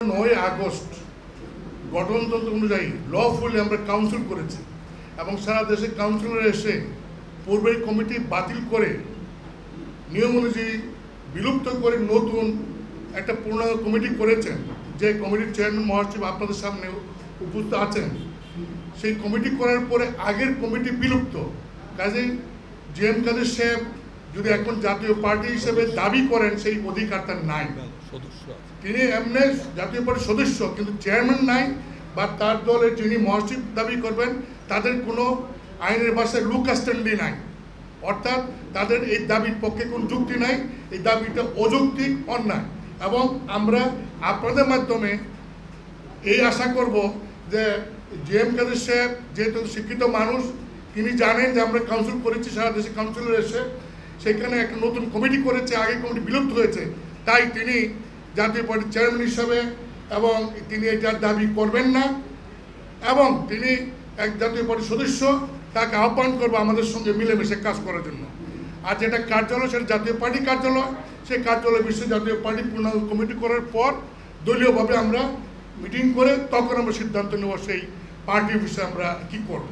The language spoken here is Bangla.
9 আগস্ট গঠনতন্ত্র অনুযায়ী লফুলি আমরা কাউন্সিল করেছি এবং সারা দেশে কাউন্সিলর এসে পূর্বের কমিটি বাতিল করে নিয়ম অনুযায়ী বিলুপ্ত করে নতুন একটা পূর্ণাঙ্গ কমিটি করেছেন। যে কমিটির চেয়ারম্যান মহাসচিব আপনাদের সামনে উপস্থিত আছেন। সেই কমিটি করার পরে আগের কমিটি বিলুপ্ত। কাজেই জিএম কাদের সাহেব যদি এখন জাতীয় পার্টি হিসেবে দাবি করেন সেই অধিকার তার নাই। তিনি এমনি জাতীয় পার্টির সদস্য, কিন্তু চেয়ারম্যান নাই বা তার দলের যিনি মহাসচিব দাবি করবেন তাদের কোনো আইনের ভাষায় লুক স্ট্যান্ডি নাই, অর্থাৎ তাদের এই দাবির পক্ষে কোনো যুক্তি নাই। এই দাবিটা অযৌক্তিক, অন্যায়। এবং আমরা আপনাদের মাধ্যমে এই আশা করব যে জিএম কাদের সাহেব যেহেতু শিক্ষিত মানুষ, তিনি জানেন যে আমরা কাউন্সিল করেছি, সারা দেশে কাউন্সিলর এসে সেখানে একটা নতুন কমিটি করেছে, আগে কমিটি বিলুপ্ত হয়েছে, তাই তিনি জাতীয় পার্টির চেয়ারম্যান হিসাবে এবং তিনি এটার দাবি করবেন না এবং তিনি এক জাতীয় পার্টির সদস্য, তাকে আহ্বান করবো আমাদের সঙ্গে মিলেমিশে কাজ করার জন্য। আর যেটা কার্যালয় সেটা জাতীয় পার্টি কার্যালয়, সেই কার্যালয় বিষয়ে জাতীয় পার্টি পূর্ণাঙ্গ কমিটি করার পর দলীয়ভাবে আমরা মিটিং করে তখন আমরা সিদ্ধান্ত নেব সেই পার্টির বিষয়ে আমরা কী করব।